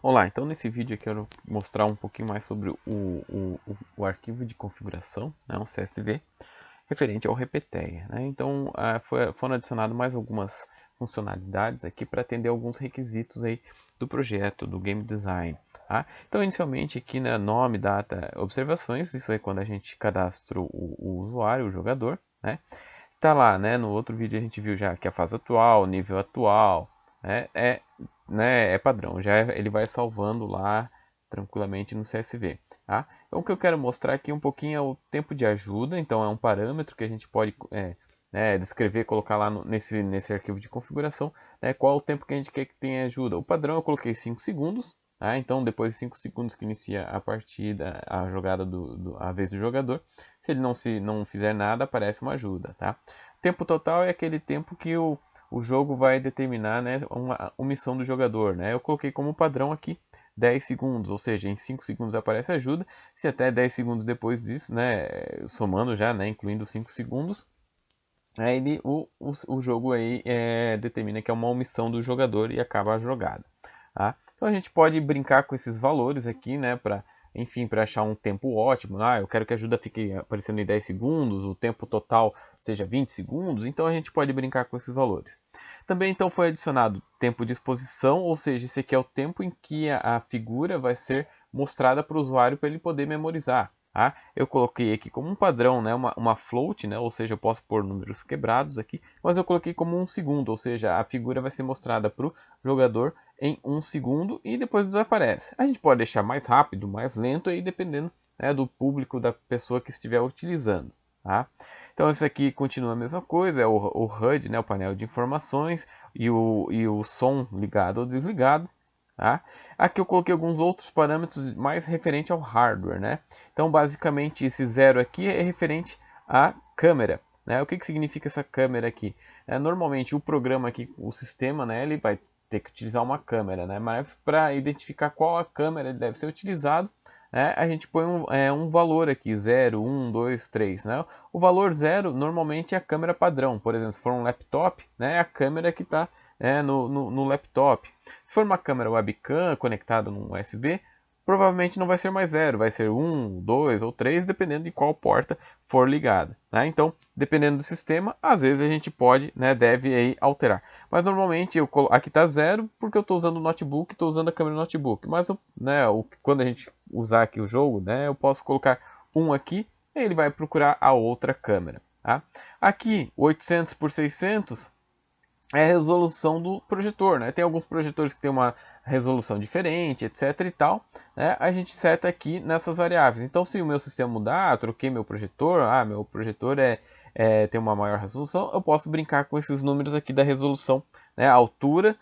Olá, então nesse vídeo eu quero mostrar um pouquinho mais sobre o arquivo de configuração, né, um CSV, referente ao Repeteia, né? Então foram adicionadas mais algumas funcionalidades aqui para atender alguns requisitos aí do projeto, do game design. Tá? Então inicialmente aqui, né, nome, data, observações, isso é quando a gente cadastra o usuário, o jogador, né? Tá lá, né? No outro vídeo a gente viu já que a fase atual, nível atual, é padrão. Ele vai salvando lá tranquilamente no CSV, tá? Então o que eu quero mostrar aqui um pouquinho é o tempo de ajuda. Então é um parâmetro que a gente pode descrever, colocar lá nesse arquivo de configuração, né, qual o tempo que a gente quer que tenha ajuda. O padrão eu coloquei 5 segundos. Tá? Então depois de 5 segundos que inicia a partida, a jogada a vez do jogador, se ele não fizer nada, aparece uma ajuda, tá? Tempo total é aquele tempo que o jogo vai determinar, né, uma omissão do jogador, né? Eu coloquei como padrão aqui 10 segundos, ou seja, em 5 segundos aparece ajuda, se até 10 segundos depois disso, né, somando já, né, incluindo 5 segundos, aí o jogo aí determina que é uma omissão do jogador e acaba a jogada. Tá? Então a gente pode brincar com esses valores aqui, né, para enfim, para achar um tempo ótimo. Eu quero que a ajuda fique aparecendo em 10 segundos, o tempo total seja 20 segundos, então a gente pode brincar com esses valores. Também então foi adicionado tempo de exposição, ou seja, esse aqui é o tempo em que a figura vai ser mostrada para o usuário para ele poder memorizar. Tá? Eu coloquei aqui como um padrão, né, uma float, né, ou seja, eu posso pôr números quebrados aqui, mas eu coloquei como 1 segundo, ou seja, a figura vai ser mostrada para o jogador em 1 segundo e depois desaparece. A gente pode deixar mais rápido, mais lento, aí dependendo, né, do público, da pessoa que estiver utilizando. Tá? Então isso aqui continua a mesma coisa, é o HUD, né, o painel de informações, e o som ligado ou desligado. Tá? Aqui eu coloquei alguns outros parâmetros mais referente ao hardware, né? Então, basicamente, esse zero aqui é referente à câmera, né? O que significa essa câmera aqui? Normalmente, o programa aqui, o sistema, né, ele vai ter que utilizar uma câmera, né? Mas para identificar qual a câmera deve ser utilizado, né, a gente põe um valor aqui, 0, 1, 2, 3, né? O valor 0 normalmente é a câmera padrão. Por exemplo, se for um laptop, né, é a câmera que está no laptop. Se for uma câmera webcam conectada num USB, provavelmente não vai ser mais 0, vai ser 1, 2 ou 3, dependendo de qual porta for ligada. Né? Então, dependendo do sistema, às vezes a gente pode, né, deve aí alterar. Mas normalmente aqui está 0 porque eu estou usando o notebook, estou usando a câmera do notebook. Mas quando a gente usar aqui o jogo, né, eu posso colocar 1 aqui e ele vai procurar a outra câmera. Tá? Aqui, 800 por 600 é a resolução do projetor, né? Tem alguns projetores que tem uma resolução diferente, etc e tal, né? A gente seta aqui nessas variáveis. Então, se o meu sistema mudar, troquei meu projetor, meu projetor tem uma maior resolução, eu posso brincar com esses números aqui da resolução, né? A altura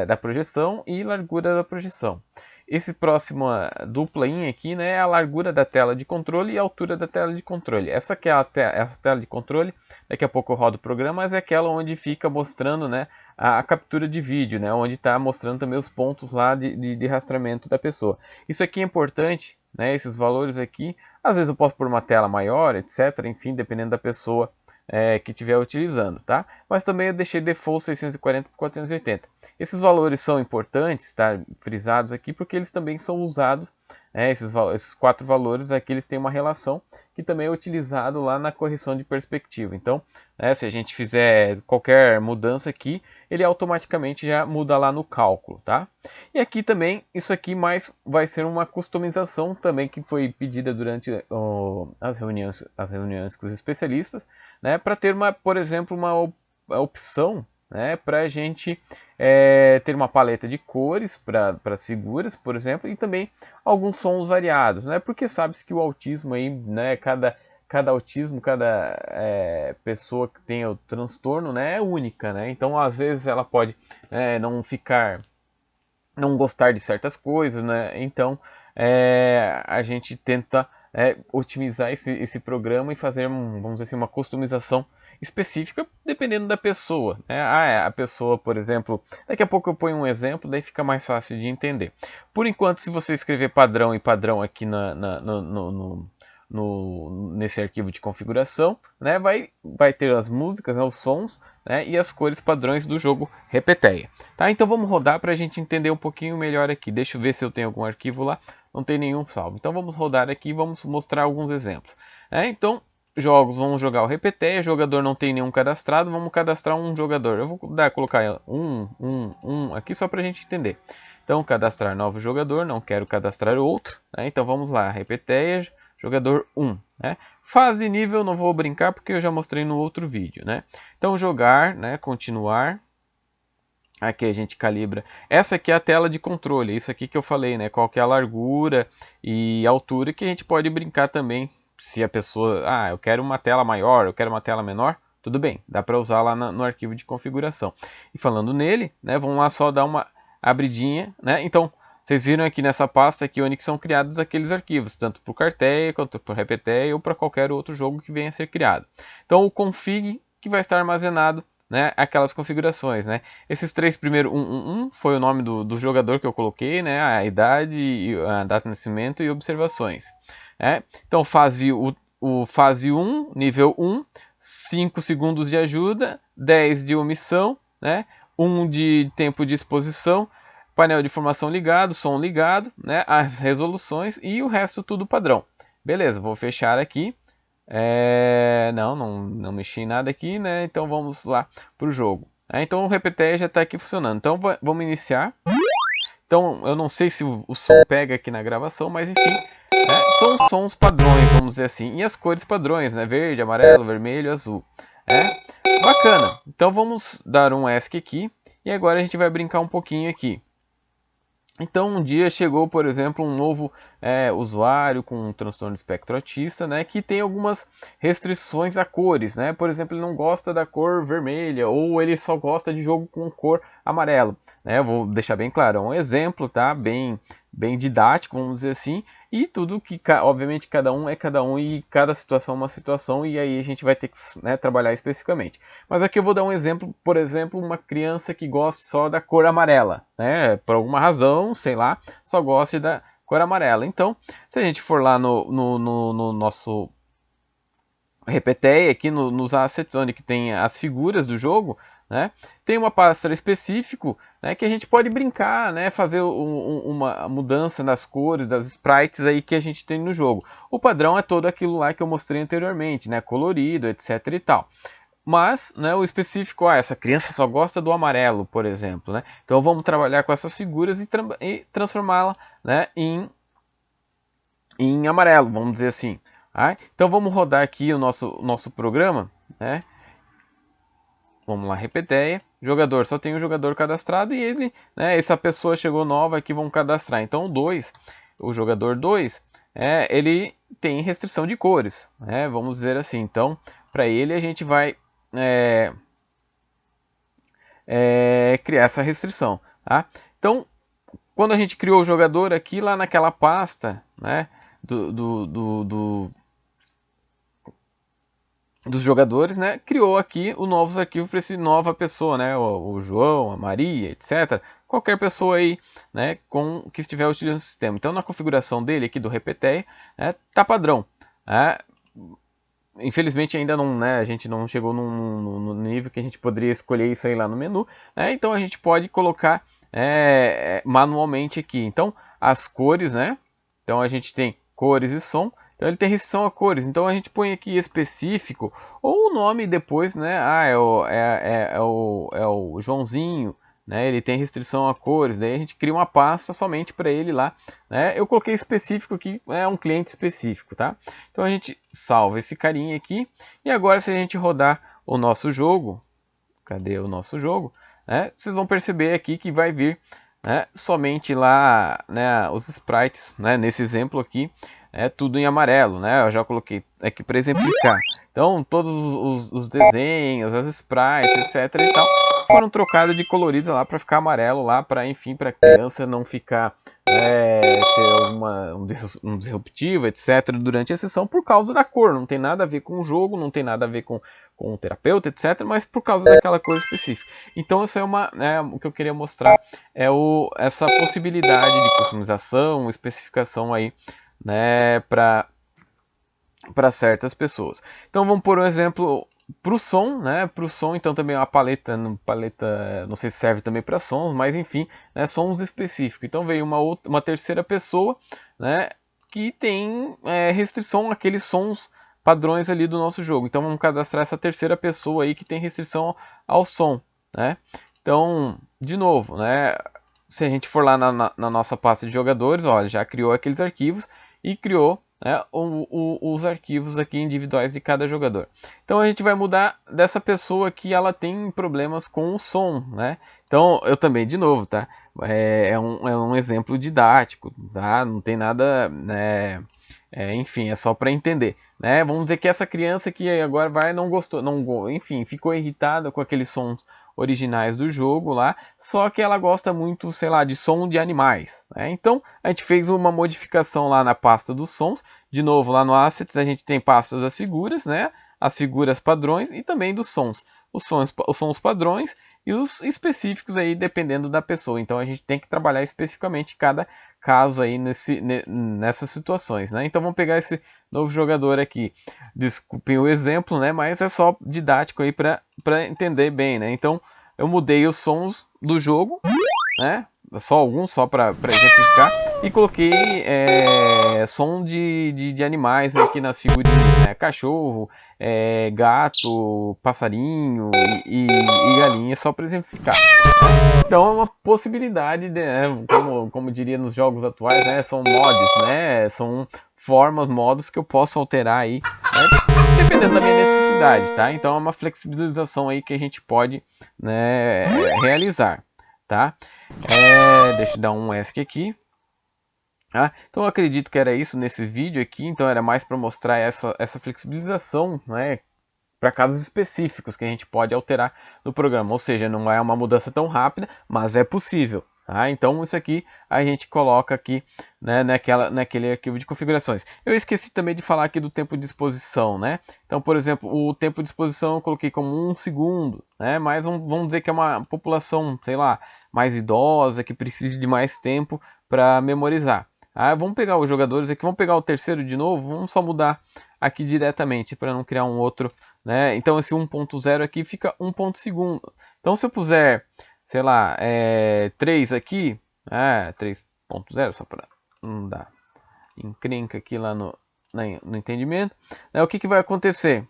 da projeção e largura da projeção. Esse próximo dupla linha aqui, né, é a largura da tela de controle e a altura da tela de controle. Essa aqui é essa tela de controle, daqui a pouco eu rodo o programa, mas é aquela onde fica mostrando, né, a captura de vídeo, né, onde está mostrando também os pontos lá de rastreamento da pessoa. Isso aqui é importante, né, esses valores aqui. Às vezes eu posso pôr uma tela maior, etc. Enfim, dependendo da pessoa que estiver utilizando, tá? Mas também eu deixei default 640 por 480. Esses valores são importantes, tá? Frisados aqui, porque eles também são usados, esses 4 valores aqui, eles têm uma relação que também é utilizado lá na correção de perspectiva. Então, se a gente fizer qualquer mudança aqui, ele automaticamente já muda lá no cálculo, tá? E aqui também, isso aqui mais vai ser uma customização também que foi pedida durante as reuniões com os especialistas, né? Para ter por exemplo, uma opção, né, para a gente ter uma paleta de cores para as figuras, por exemplo, e também alguns sons variados, né? Porque sabe-se que o autismo aí, né, cada autismo, cada pessoa que tem o transtorno, né, é única, né? Então, às vezes ela pode não gostar de certas coisas, né? Então, a gente tenta otimizar esse programa e fazer, vamos dizer assim, uma customização específica dependendo da pessoa. Né? A pessoa, por exemplo, daqui a pouco eu ponho um exemplo, daí fica mais fácil de entender. Por enquanto, se você escrever padrão e padrão aqui nesse arquivo de configuração, né, vai ter as músicas, né, os sons, né, e as cores padrões do jogo Repeteia. Tá? Então vamos rodar para a gente entender um pouquinho melhor aqui. Deixa eu ver se eu tenho algum arquivo lá. Não tem nenhum salvo. Então vamos rodar aqui e vamos mostrar alguns exemplos. Então, jogos, vamos jogar o Repeteia. Jogador não tem nenhum cadastrado, vamos cadastrar um jogador. Eu vou colocar um aqui só para a gente entender. Então, cadastrar novo jogador, não quero cadastrar outro. Né? Então vamos lá, Repeteia, jogador 1. Né? Fase e nível não vou brincar porque eu já mostrei no outro vídeo. Né? Então jogar, né? Continuar. Aqui a gente calibra. Essa aqui é a tela de controle, isso aqui que eu falei, né? Qual que é a largura e altura que a gente pode brincar também. Se a pessoa, eu quero uma tela maior, eu quero uma tela menor, tudo bem, dá para usar lá no arquivo de configuração. E falando nele, né? Vamos lá só dar uma abridinha, né? Então, vocês viram aqui nessa pasta aqui onde são criados aqueles arquivos, tanto para o Carteia quanto para o Repeteia ou para qualquer outro jogo que venha a ser criado. Então, o config que vai estar armazenado, né, aquelas configurações, né? Esses três primeiros, 111 foi o nome do jogador que eu coloquei, né? A idade, a data de nascimento e observações. Então fase 1, nível 1, 5 segundos de ajuda, 10 de omissão, né? 1 de tempo de exposição, painel de informação ligado, som ligado, né? As resoluções e o resto tudo padrão. Beleza, vou fechar aqui. Não mexi em nada aqui, né? Então vamos lá para o jogo. Então o Repeteia já está aqui funcionando. Então vamos iniciar. Então eu não sei se o som pega aqui na gravação, mas enfim, são sons padrões, vamos dizer assim. E as cores padrões, né? Verde, amarelo, vermelho, azul. Bacana. Então vamos dar um ESC aqui. E agora a gente vai brincar um pouquinho aqui. Então um dia chegou, por exemplo, um novo usuário com um transtorno espectro autista, né, que tem algumas restrições a cores, né? Por exemplo, ele não gosta da cor vermelha ou ele só gosta de jogo com cor amarelo, né? Eu vou deixar bem claro, é um exemplo, tá? Bem didático, vamos dizer assim, e tudo que, obviamente, cada um é cada um e cada situação é uma situação e aí a gente vai ter que, né, trabalhar especificamente. Mas aqui eu vou dar um exemplo, por exemplo, uma criança que gosta só da cor amarela, né? Por alguma razão, sei lá, só gosta da cor amarela. Então, se a gente for lá no nosso Repeteia, aqui nos assets, onde que tem as figuras do jogo, né? Tem uma pasta específica, né, que a gente pode brincar, né, fazer uma mudança nas cores, das sprites aí que a gente tem no jogo. O padrão é todo aquilo lá que eu mostrei anteriormente, né, colorido, etc e tal. Mas, né, o específico, essa criança só gosta do amarelo, por exemplo, né? Então vamos trabalhar com essas figuras e transformá-la, né, em amarelo, vamos dizer assim. Então vamos rodar aqui o nosso programa, né? Vamos lá, Repeteia. Jogador, só tem um jogador cadastrado e ele, né, essa pessoa chegou nova aqui, vamos cadastrar. Então o jogador 2, ele tem restrição de cores, né? Vamos dizer assim. Então, para ele a gente vai criar essa restrição, tá? Então, quando a gente criou o jogador aqui, lá naquela pasta, né, dos jogadores, né, criou aqui os novos arquivos para essa nova pessoa, né, o João, a Maria, etc. Qualquer pessoa aí, né, que estiver utilizando o sistema. Então, na configuração dele aqui do Repeteia, tá padrão. Infelizmente ainda não, né, a gente não chegou no nível que a gente poderia escolher isso aí lá no menu, então a gente pode colocar manualmente aqui. Então as cores, né? Então a gente tem cores e som. Então ele tem restrição a cores. Então a gente põe aqui específico ou o nome depois, né? É o Joãozinho, né? Ele tem restrição a cores. Daí a gente cria uma pasta somente para ele lá, né? Eu coloquei específico aqui, é um cliente específico, tá? Então a gente salva esse carinha aqui e agora se a gente rodar o nosso jogo, cadê o nosso jogo? Vocês vão perceber aqui que vai vir, né, somente lá, né, os sprites, né, nesse exemplo aqui é tudo em amarelo, né? Eu já coloquei aqui para exemplificar. Então todos os desenhos, as sprites, etc e tal, foram trocados de colorido lá para ficar amarelo lá, para enfim, para a criança não ficar ter um disruptivo, etc, durante a sessão por causa da cor. Não tem nada a ver com o jogo, não tem nada a ver com o terapeuta, etc, mas por causa daquela coisa específica. Então isso é o que eu queria mostrar, essa possibilidade de customização, especificação aí, né, para para certas pessoas. Então vamos por um exemplo para o som, né? Para o som, então também uma paleta, não sei se serve também para sons, mas enfim, né? Sons específicos. Então veio uma terceira pessoa, né? Que tem restrição àqueles sons padrões ali do nosso jogo. Então vamos cadastrar essa terceira pessoa aí que tem restrição ao som, né? Então, de novo, né? Se a gente for lá na nossa pasta de jogadores, olha, já criou aqueles arquivos e criou, né, os arquivos aqui individuais de cada jogador. Então a gente vai mudar dessa pessoa que ela tem problemas com o som, né? Então eu também, de novo, tá? É um exemplo didático, tá? Não tem nada, né? Enfim, é só para entender, né? Vamos dizer que essa criança que agora não gostou, enfim, ficou irritada com aqueles sons originais do jogo lá, só que ela gosta muito, sei lá, de som de animais, né? Então a gente fez uma modificação lá na pasta dos sons. De novo, lá no Assets a gente tem pastas das figuras, né? As figuras padrões e também dos sons. Os sons padrões e os específicos aí dependendo da pessoa. Então a gente tem que trabalhar especificamente cada caso aí nessas situações, né? Então vamos pegar esse novo jogador aqui. Desculpem o exemplo, né? Mas é só didático aí para entender bem, né? Então eu mudei os sons do jogo, né? Só alguns, só para exemplificar, e coloquei som de animais aqui nas figurinhas, né? Cachorro, gato, passarinho e galinha, só para exemplificar. Então é uma possibilidade, como diria nos jogos atuais, né? São mods, né? São formas, modos que eu posso alterar aí, né? Dependendo da minha necessidade, tá? Então é uma flexibilização aí que a gente pode, né, realizar, tá? Deixa eu dar um ESC aqui. Então eu acredito que era isso nesse vídeo aqui, então era mais para mostrar essa flexibilização, né, para casos específicos que a gente pode alterar no programa, ou seja, não é uma mudança tão rápida, mas é possível. Tá? Então isso aqui a gente coloca aqui, né, naquele arquivo de configurações. Eu esqueci também de falar aqui do tempo de exposição, né? Então, por exemplo, o tempo de exposição eu coloquei como 1 segundo, né? Mas vamos dizer que é uma população, sei lá, mais idosa, que precisa de mais tempo para memorizar. Vamos pegar os jogadores aqui, vamos pegar o terceiro de novo, vamos só mudar aqui diretamente para não criar um outro, né? Então esse 1.0 aqui fica 1 segundo. Então se eu puser, sei lá, 3 aqui, 3.0, só para não dar encrenca aqui lá no entendimento, né? O que vai acontecer?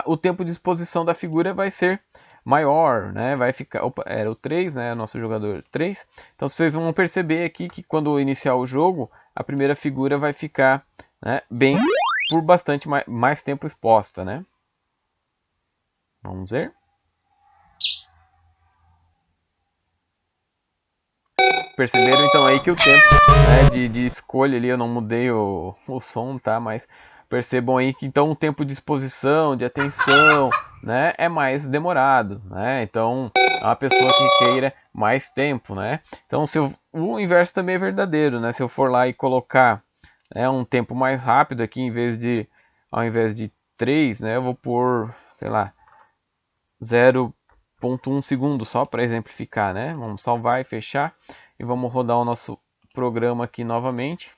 O tempo de exposição da figura vai ser maior, né? Vai ficar, opa, era o 3, né? Nosso jogador 3. Então vocês vão perceber aqui que quando iniciar o jogo, a primeira figura vai ficar, né, bem por bastante mais tempo exposta, né? Vamos ver. Perceberam então aí que o tempo, né, de escolha ali, eu não mudei o som, tá? Mas percebam aí que então o tempo de exposição, de atenção, né, é mais demorado, né? Então é uma pessoa que queira mais tempo, né? Então o inverso também é verdadeiro, né? Se eu for lá e colocar, né, um tempo mais rápido aqui, ao invés de 3, né, eu vou pôr, sei lá, 0.1 segundo só para exemplificar, né? Vamos salvar e fechar e vamos rodar o nosso programa aqui novamente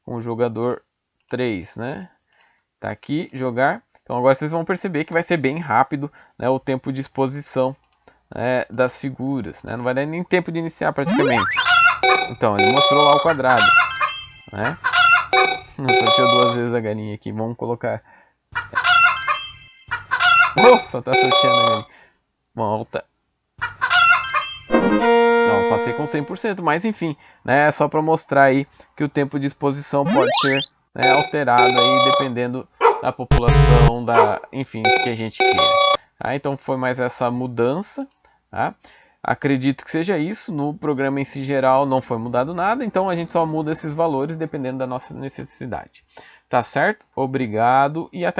com o jogador 3, né? Tá aqui, jogar. Então agora vocês vão perceber que vai ser bem rápido, né, o tempo de exposição, né, das figuras, né? Não vai dar nem tempo de iniciar praticamente. Então ele mostrou lá o quadrado, né? Sorteou 2 vezes a galinha aqui. Vamos colocar. Só tá sorteando a galinha. Volta. Não, passei com 100%, mas enfim, né, é só para mostrar aí que o tempo de exposição pode ser, né, alterado aí dependendo da população, enfim, que a gente queira. Então foi mais essa mudança, tá? Acredito que seja isso. No programa em si geral não foi mudado nada, então a gente só muda esses valores dependendo da nossa necessidade. Tá certo? Obrigado e até a próxima.